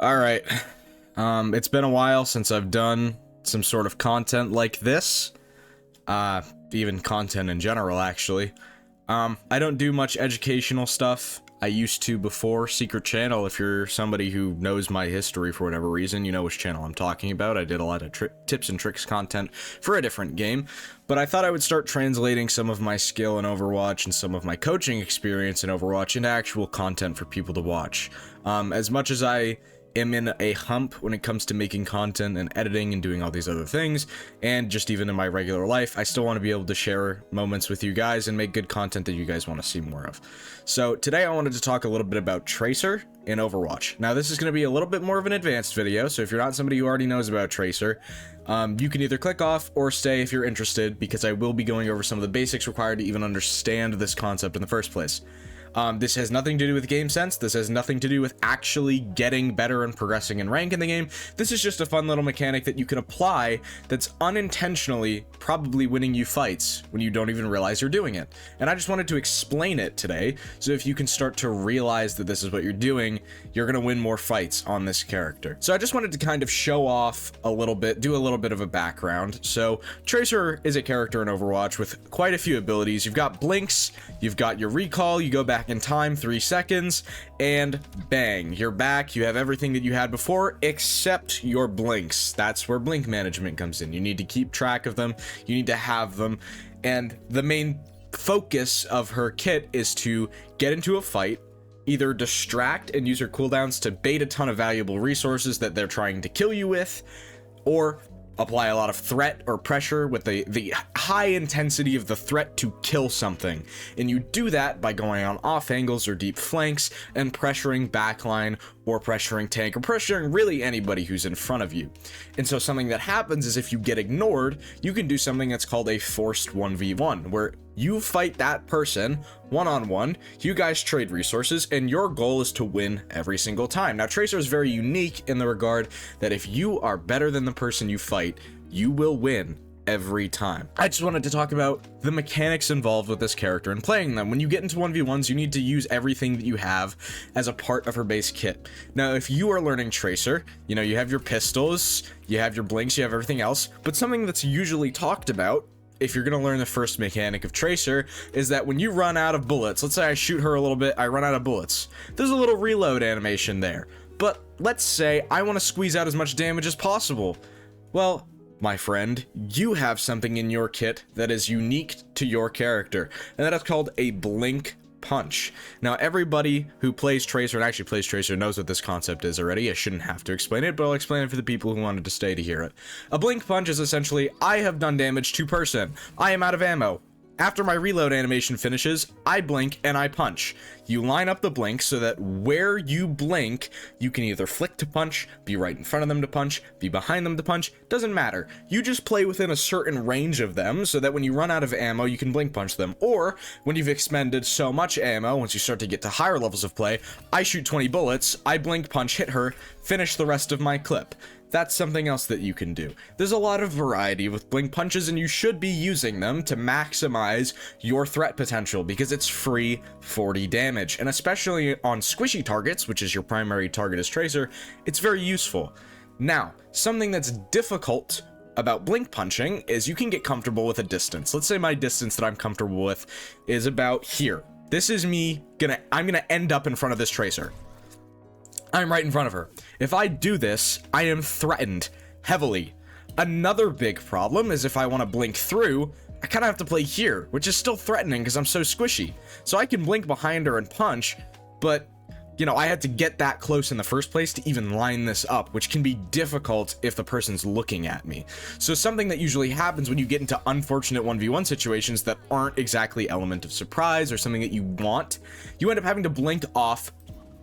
Alright, it's been a while since I've done some sort of content like this. Even content in general, actually. I don't do much educational stuff. I used to before. Secret channel, if you're somebody who knows my history for whatever reason, you know which channel I'm talking about. I did a lot of tips and tricks content for a different game, but I thought I would start translating some of my skill in Overwatch and some of my coaching experience in Overwatch into actual content for people to watch. As much as I am in a hump when it comes to making content and editing and doing all these other things, and just even in my regular life, I still want to be able to share moments with you guys and make good content that you guys want to see more of. So today I wanted to talk a little bit about Tracer in Overwatch. Now this is going to be a little bit more of an advanced video, so if you're not somebody who already knows about Tracer, you can either click off or stay if you're interested, because I will be going over some of the basics required to even understand this concept in the first place. This has nothing to do with game sense. This has nothing to do with actually getting better and progressing in rank in the game. This is just a fun little mechanic that you can apply that's unintentionally probably winning you fights when you don't even realize you're doing it. And I just wanted to explain it today, so if you can start to realize that this is what you're doing, you're going to win more fights on this character. So I just wanted to kind of show off a little bit, do a little bit of a background. So Tracer is a character in Overwatch with quite a few abilities. You've got blinks, you've got your recall, you go back in time 3 seconds, and bang, you're back. You have everything that you had before except your blinks. That's where blink management comes in. You need to keep track of them, you need to have them, and the main focus of her kit is to get into a fight, either distract and use her cooldowns to bait a ton of valuable resources that they're trying to kill you with, or apply a lot of threat or pressure with the high intensity of the threat to kill something. And you do that by going on off angles or deep flanks and pressuring backline or pressuring tank or pressuring really anybody who's in front of you. And so something that happens is if you get ignored, you can do something that's called a forced 1v1, where you fight that person one-on-one, you guys trade resources, and your goal is to win every single time. Now, Tracer is very unique in the regard that if you are better than the person you fight, you will win every time. I just wanted to talk about the mechanics involved with this character and playing them. When you get into 1v1s, you need to use everything that you have as a part of her base kit. Now, if you are learning Tracer, you know, you have your pistols, you have your blinks, you have everything else, but something that's usually talked about if you're going to learn the first mechanic of Tracer is that when you run out of bullets, let's say I shoot her a little bit, I run out of bullets, there's a little reload animation there. But let's say I want to squeeze out as much damage as possible. Well, my friend, you have something in your kit that is unique to your character, and that is called a blink punch. Now, everybody who plays Tracer and actually plays Tracer knows what this concept is already. I shouldn't have to explain it, but I'll explain it for the people who wanted to stay to hear it. A blink punch is essentially, I have done damage to person. I am out of ammo. After my reload animation finishes, I blink and I punch. You line up the blinks so that where you blink, you can either flick to punch, be right in front of them to punch, be behind them to punch, doesn't matter. You just play within a certain range of them so that when you run out of ammo, you can blink punch them. Or when you've expended so much ammo, once you start to get to higher levels of play, I shoot 20 bullets, I blink punch, hit her, finish the rest of my clip. That's something else that you can do. There's a lot of variety with blink punches, and you should be using them to maximize your threat potential because it's free 40 damage. And especially on squishy targets, which is your primary target as Tracer, it's very useful. Now, something that's difficult about blink punching is you can get comfortable with a distance. Let's say my distance that I'm comfortable with is about here. This is me I'm gonna end up in front of this Tracer. I'm right in front of her. If I do this, I am threatened heavily. Another big problem is if I want to blink through, I kind of have to play here, which is still threatening because I'm so squishy. So I can blink behind her and punch, but you know, I had to get that close in the first place to even line this up, which can be difficult if the person's looking at me. So something that usually happens when you get into unfortunate 1v1 situations that aren't exactly element of surprise or something that you want, you end up having to blink off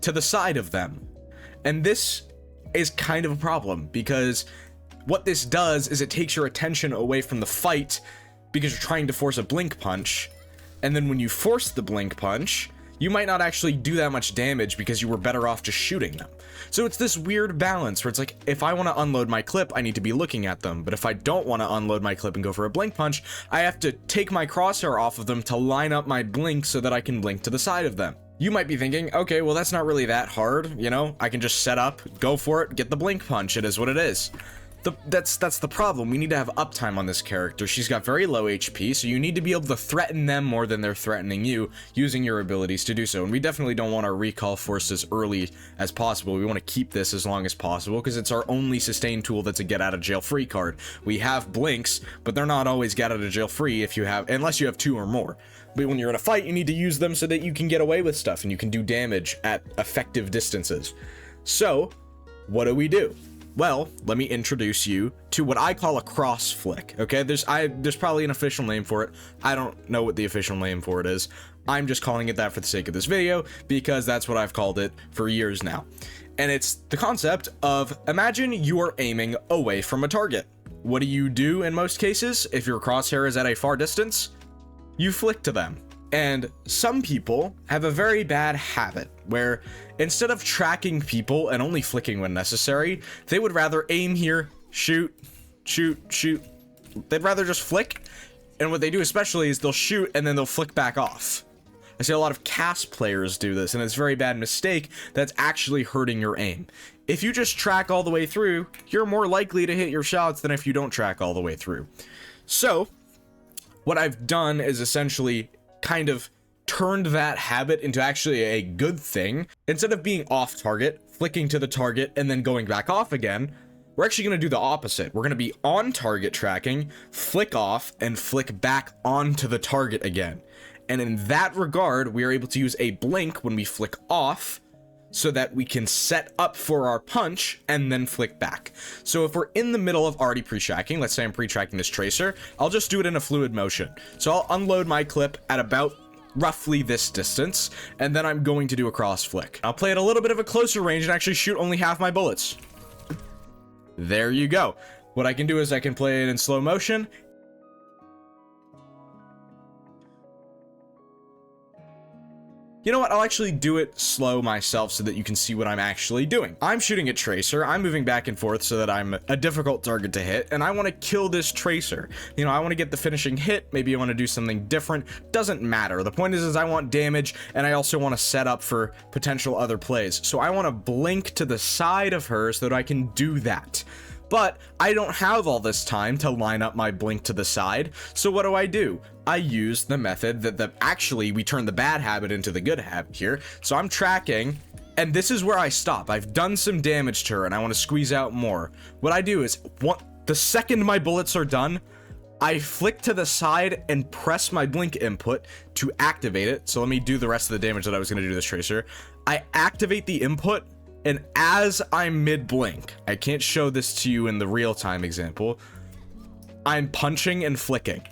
to the side of them. And this is kind of a problem because what this does is it takes your attention away from the fight because you're trying to force a blink punch. And then when you force the blink punch, you might not actually do that much damage because you were better off just shooting them. So it's this weird balance where it's like, if I want to unload my clip, I need to be looking at them. But if I don't want to unload my clip and go for a blink punch, I have to take my crosshair off of them to line up my blink so that I can blink to the side of them. You might be thinking, okay, well, that's not really that hard, you know? I can just set up, go for it, get the blink punch. It is what it is. That's the problem. We need to have uptime on this character. She's got very low HP, so you need to be able to threaten them more than they're threatening you, using your abilities to do so. And we definitely don't want our recall forced as early as possible. We want to keep this as long as possible, because it's our only sustain tool that's a get out of jail free card. We have blinks, but they're not always get out of jail free unless you have 2 or more. But when you're in a fight, you need to use them so that you can get away with stuff and you can do damage at effective distances. So, what do? Well, let me introduce you to what I call a cross flick, okay? There's probably an official name for it. I don't know what the official name for it is. I'm just calling it that for the sake of this video, because that's what I've called it for years now. And it's the concept of, imagine you are aiming away from a target. What do you do in most cases if your crosshair is at a far distance? You flick to them. And some people have a very bad habit where instead of tracking people and only flicking when necessary, they would rather aim here, shoot, shoot, shoot. They'd rather just flick. And what they do especially is they'll shoot and then they'll flick back off. I see a lot of cast players do this, and it's a very bad mistake that's actually hurting your aim. If you just track all the way through, you're more likely to hit your shots than if you don't track all the way through. So, what I've done is essentially kind of turned that habit into actually a good thing. Instead of being off target, flicking to the target, and then going back off again, we're actually going to do the opposite. We're going to be on target tracking, flick off, and flick back onto the target again. And in that regard, we are able to use a blink when we flick off, so that we can set up for our punch and then flick back. So if we're in the middle of already pre-tracking, let's say I'm pre-tracking this tracer, I'll just do it in a fluid motion. So I'll unload my clip at about roughly this distance, and then I'm going to do a cross flick. I'll play at a little bit of a closer range and actually shoot only half my bullets. There you go. What I can do is I can play it in slow motion. You know what, I'll actually do it slow myself so that you can see what I'm actually doing. I'm shooting at Tracer, I'm moving back and forth so that I'm a difficult target to hit, and I want to kill this Tracer. You know, I want to get the finishing hit, maybe I want to do something different, doesn't matter. The point is I want damage, and I also want to set up for potential other plays. So I want to blink to the side of her so that I can do that. But I don't have all this time to line up my blink to the side, so what do? I use the method that actually we turn the bad habit into the good habit here. So I'm tracking, and this is where I stop. I've done some damage to her, and I want to squeeze out more. What I do is, the second my bullets are done, I flick to the side and press my blink input to activate it. So let me do the rest of the damage that I was going to do to this Tracer. I activate the input, and as I'm mid-blink, I can't show this to you in the real-time example, I'm punching and flicking.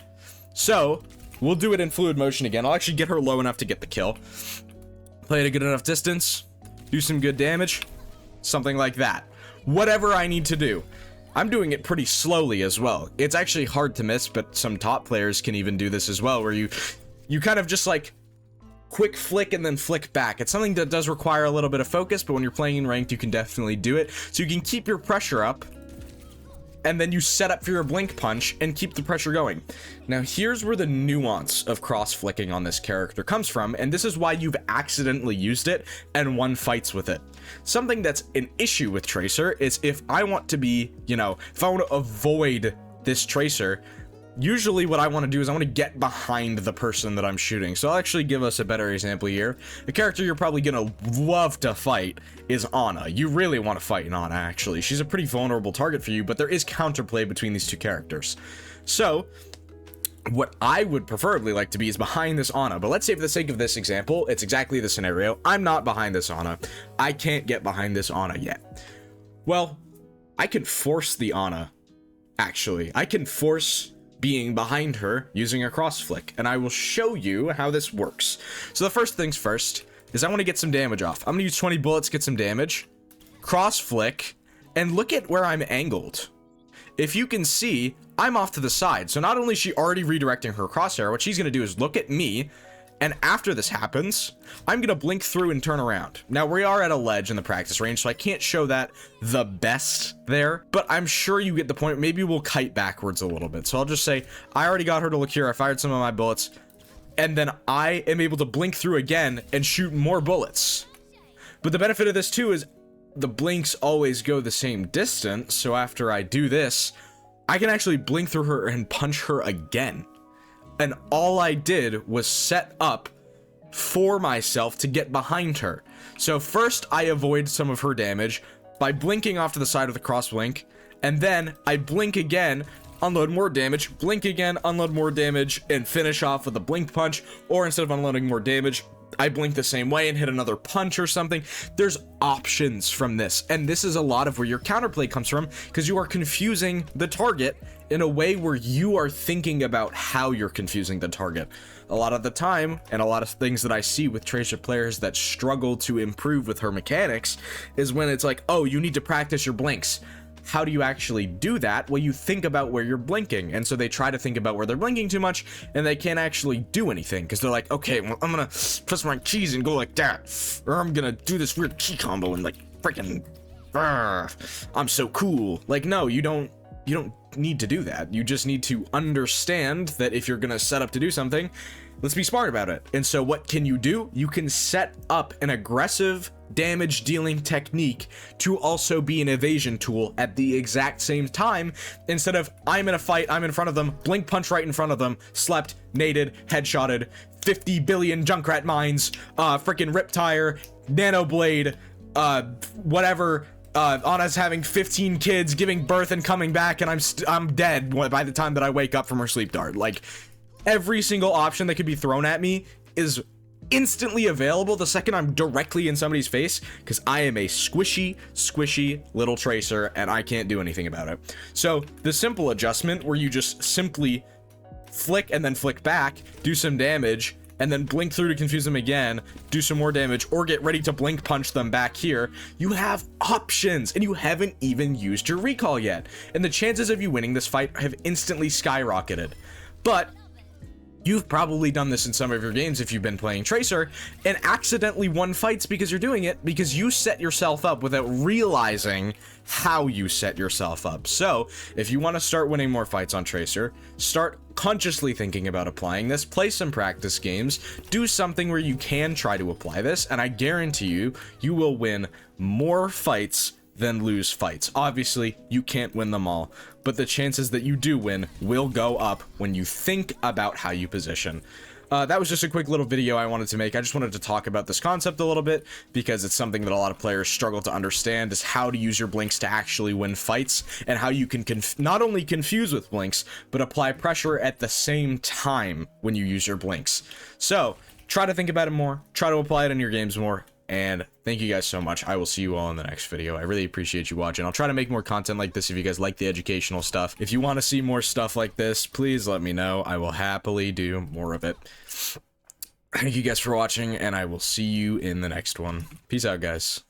So, we'll do it in fluid motion again. I'll actually get her low enough to get the kill. Play at a good enough distance, do some good damage, something like that. Whatever I need to do. I'm doing it pretty slowly as well. It's actually hard to miss, but some top players can even do this as well, where you kind of just like quick flick and then flick back. It's something that does require a little bit of focus, but when you're playing in ranked, you can definitely do it. So you can keep your pressure up, and then you set up for your blink punch and keep the pressure going. Now here's where the nuance of cross flicking on this character comes from, and this is why you've accidentally used it and won fights with it. Something that's an issue with Tracer is if I want to be, if I want to avoid this Tracer, usually what I want to do is I want to get behind the person that I'm shooting. So I'll actually give us a better example here. The character you're probably going to love to fight is Ana. You really want to fight Ana, actually. She's a pretty vulnerable target for you, but there is counterplay between these two characters. So what I would preferably like to be is behind this Ana, but let's say for the sake of this example, it's exactly the scenario. I'm not behind this Ana. I can't get behind this Ana yet. Well, I can force the Ana, actually. I can force being behind her using a cross flick, and I will show you how this works. So the first things first is I want to get some damage off. I'm gonna use 20 bullets, get some damage, cross flick, and look at where I'm angled. If you can see, I'm off to the side. So not only is she already redirecting her crosshair, what she's gonna do is look at me, and after this happens, I'm gonna blink through and turn around. Now we are at a ledge in the practice range, so I can't show that the best there, but I'm sure you get the point. Maybe we'll kite backwards a little bit. So I'll just say, I already got her to look here. I fired some of my bullets. and then I am able to blink through again and shoot more bullets. But the benefit of this too is the blinks always go the same distance, so after I do this, I can actually blink through her and punch her again. And all I did was set up for myself to get behind her. So first I avoid some of her damage by blinking off to the side of the cross blink, and then I blink again, unload more damage, blink again, unload more damage, and finish off with a blink punch. Or instead of unloading more damage, I blink the same way and hit another punch or something. There's options from this, and this is a lot of where your counterplay comes from, because you are confusing the target in a way where you are thinking about how you're confusing the target. A lot of the time, and a lot of things that I see with Tracer players that struggle to improve with her mechanics, is when it's like, oh, you need to practice your blinks. How do you actually do that? Well, you think about where you're blinking, and so they try to think about where they're blinking too much, and they can't actually do anything, because they're like, okay, well, I'm gonna press my keys and go like that, or I'm gonna do this weird key combo and like freaking, I'm so cool. Like, no, you don't need to do that. You just need to understand that if you're gonna set up to do something, let's be smart about it. And so what can you do? You can set up an aggressive damage dealing technique to also be an evasion tool at the exact same time. Instead of, I'm in a fight, I'm in front of them, blink punch right in front of them, slept, naded, headshotted, 50 billion Junkrat mines, freaking Riptire, Nano Blade, whatever, Anna's having 15 kids, giving birth and coming back, and I'm dead by the time that I wake up from her sleep dart. Like, every single option that could be thrown at me is instantly available the second I'm directly in somebody's face, because I am a squishy little Tracer, and I can't do anything about it. So the simple adjustment where you just simply flick and then flick back, do some damage, and then blink through to confuse them again, do some more damage, or get ready to blink punch them back here, you have options, and you haven't even used your recall yet. And the chances of you winning this fight have instantly skyrocketed. But you've probably done this in some of your games if you've been playing Tracer, and accidentally won fights because you're doing it because you set yourself up without realizing how you set yourself up. So if you want to start winning more fights on Tracer, start consciously thinking about applying this, play some practice games, do something where you can try to apply this, and I guarantee you, you will win more fights than lose fights. Obviously, you can't win them all, but the chances that you do win will go up when you think about how you position. That was just a quick little video I wanted to make. I just wanted to talk about this concept a little bit because it's something that a lot of players struggle to understand, is how to use your blinks to actually win fights, and how you can not only confuse with blinks, but apply pressure at the same time when you use your blinks. So try to think about it more, try to apply it in your games more, and thank you guys so much. I will see you all in the next video. I really appreciate you watching. I'll try to make more content like this if you guys like the educational stuff. If you want to see more stuff like this, please let me know. I will happily do more of it. Thank you guys for watching, and I will see you in the next one. Peace out, guys.